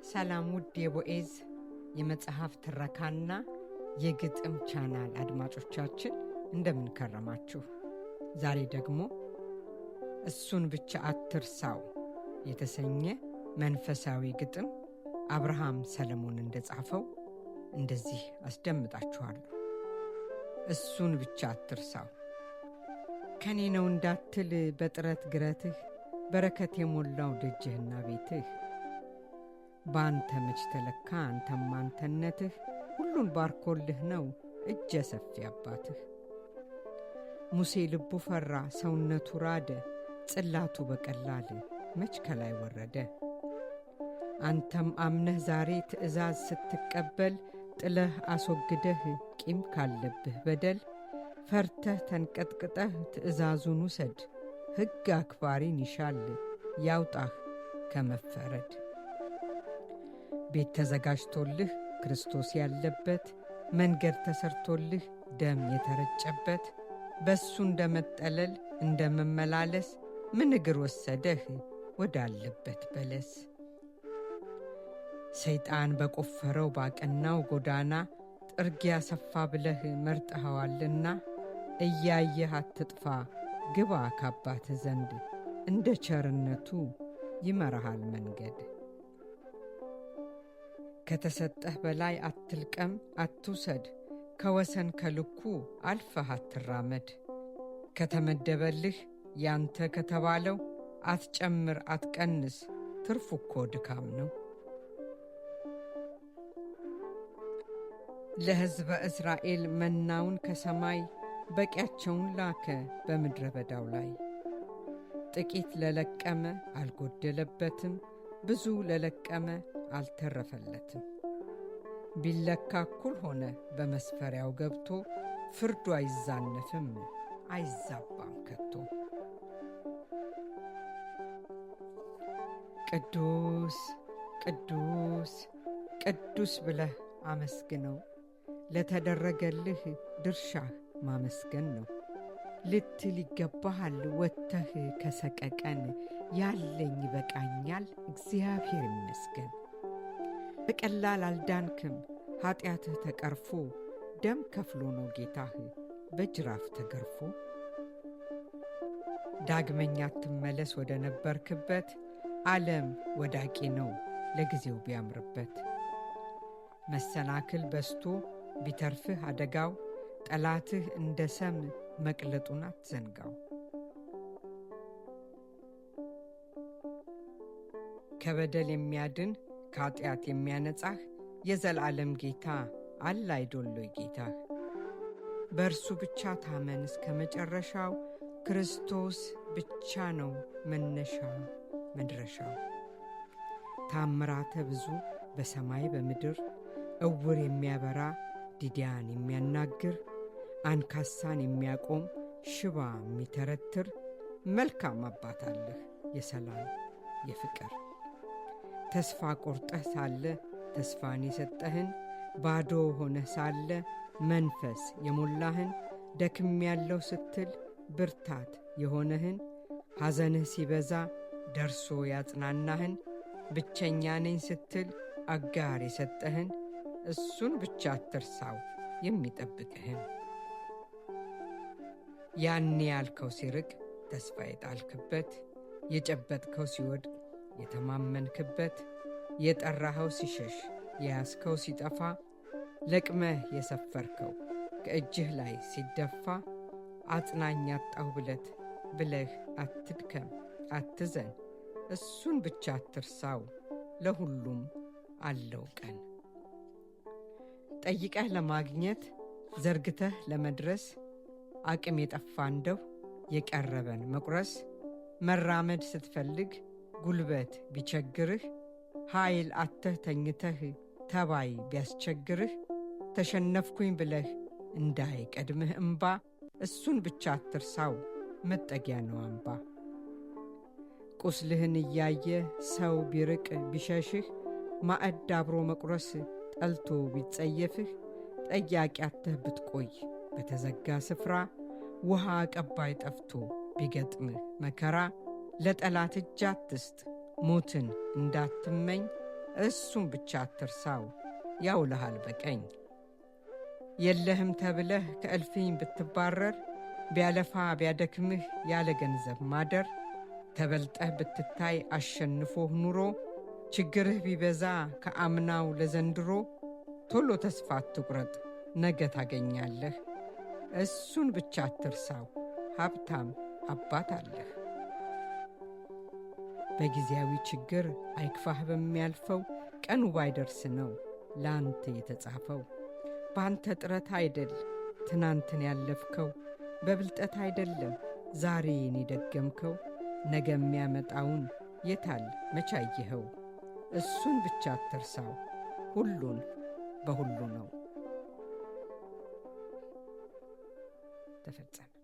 ሰላም ውድ የቦኤዝ የመጽሐፍ ትረካና የግጥም ቻናል አድማጮቻችን እንደምን ከረማችሁ? ዛሬ ደግሞ እሱን ብቻ አትርሳው የተሰኘ መንፈሳዊ ግጥም አብርሃም ሰለሞን እንደጻፈው እንደዚህ አስደምጣችኋለሁ። እሱን ብቻ አትርሳው። ከኔ ነው እንዳትል በጥረት ግረትህ በረከት የሞላው ደጅህና ቤትህ ባንተ መች ተለካ አንተም አንተነትህ ሁሉን ባርኮልህ ነው እጀ ሰፊ አባትህ። ሙሴ ልቡ ፈራ ሰውነቱ ራደ ጽላቱ በቀላል መች ከላይ ወረደ። አንተም አምነህ ዛሬ ትእዛዝ ስትቀበል ጥለህ አስወግደህ ቂም ካለብህ በደል ፈርተህ ተንቀጥቅጠህ ትእዛዙን ውሰድ። ሕግ አክባሪን ይሻል ያውጣህ ከመፈረድ። ቤት ተዘጋጅቶልህ ክርስቶስ ያለበት መንገድ ተሰርቶልህ ደም የተረጨበት በሱ እንደመጠለል እንደመመላለስ ምን እግር ወሰደህ ወዳለበት በለስ። ሰይጣን በቆፈረው ባቀናው ጎዳና ጥርጊያ ሰፋ ብለህ መርጠኸዋልና እያየህ አትጥፋ ግባ ካባት ዘንድ እንደ ቸርነቱ ይመራሃል መንገድ። ከተሰጠህ በላይ አትልቀም አትውሰድ ከወሰን ከልኩ አልፈህ አትራመድ። ከተመደበልህ ያንተ ከተባለው አትጨምር አትቀንስ ትርፉ እኮ ድካም ነው። ለሕዝበ እስራኤል መናውን ከሰማይ በቂያቸውን ላከ በምድረ በዳው ላይ። ጥቂት ለለቀመ አልጎደለበትም ብዙ ለለቀመ አልተረፈለትም። ቢለካ እኩል ሆነ በመስፈሪያው ገብቶ ፍርዱ አይዛነፍም አይዛባም ከቶ። ቅዱስ ቅዱስ ቅዱስ ብለህ አመስግነው ለተደረገልህ ድርሻህ ማመስገን ነው። ልትል ይገባሃል ወጥተህ ከሰቀቀን ያለኝ ይበቃኛል እግዚአብሔር ይመስገን። በቀላል አልዳንክም ኃጢአትህ ተቀርፎ ደም ከፍሎ ነው ጌታህ በጅራፍ ተገርፎ። ዳግመኛ ትመለስ ወደ ነበርክበት ዓለም ወዳቂ ነው ለጊዜው ቢያምርበት። መሰናክል በስቶ ቢተርፍህ አደጋው ጠላትህ እንደ ሰም መቅለጡን አትዘንጋው። ከበደል የሚያድን ከኃጢአት የሚያነጻህ የዘላለም ጌታ አለ አይዶሎይ ጌታህ። በእርሱ ብቻ ታመን እስከ መጨረሻው ክርስቶስ ብቻ ነው መነሻው መድረሻው። ታምራተ ብዙ በሰማይ በምድር እውር የሚያበራ ዲዲያን የሚያናግር አንካሳን የሚያቆም ሽባ የሚተረትር መልካም አባት አለህ የሰላም የፍቅር። ተስፋ ቆርጠህ ሳለ ተስፋን የሰጠህን ባዶ ሆነህ ሳለ መንፈስ የሞላህን ደክም ያለው ስትል ብርታት የሆነህን ሐዘንህ ሲበዛ ደርሶ ያጽናናህን ብቸኛ ነኝ ስትል አጋር የሰጠህን እሱን ብቻ አትርሳው የሚጠብቅህን። ያኔ ያልከው ሲርቅ ተስፋ የጣልክበት የጨበጥከው ሲወድቅ የተማመንክበት የጠራኸው ሲሸሽ የያዝከው ሲጠፋ ለቅመህ የሰፈርከው ከእጅህ ላይ ሲደፋ አጽናኝ አጣሁ ብለህ አትድከም አትዘን እሱን ብቻ አትርሳው ለሁሉም አለው ቀን። ጠይቀህ ለማግኘት ዘርግተህ ለመድረስ አቅም የጠፋ እንደው የቀረበን መቁረስ። መራመድ ስትፈልግ ጉልበት ቢቸግርህ ኃይል አተህ ተኝተህ ተባይ ቢያስቸግርህ ተሸነፍኩኝ ብለህ እንዳይቀድምህ እምባ እሱን ብቻ አትርሳው መጠጊያ ነው አምባ። ቁስልህን እያየ ሰው ቢርቅ ቢሸሽህ ማዕድ አብሮ መቁረስ ጠልቶ ቢጸየፍህ ጠያቂ አተህ ብትቆይ በተዘጋ ስፍራ ውሃ አቀባይ ጠፍቶ ቢገጥምህ መከራ ለጠላት እጅ አትስጥ ሞትን እንዳትመኝ እሱን ብቻ አትርሳው ያውልሃል በቀኝ። የለህም ተብለህ ከእልፍኝ ብትባረር ቢያለፋ ቢያደክምህ ያለ ገንዘብ ማደር ተበልጠህ ብትታይ አሸንፎህ ኑሮ ችግርህ ቢበዛ ከአምናው ለዘንድሮ ቶሎ ተስፋ አትቁረጥ ነገ ታገኛለህ። እሱን ብቻ አትርሳው ሀብታም አባት አለህ። በጊዜያዊ ችግር አይክፋህ በሚያልፈው ቀኑ ባይደርስ ነው ላንተ የተጻፈው። ባንተ ጥረት አይደል ትናንትን ያለፍከው፣ በብልጠት አይደለም ዛሬን የደገምከው። ነገ የሚያመጣውን የታል መቻየኸው? እሱን ብቻ አትርሳው ሁሉን በሁሉ ነው። ተፈጸመ።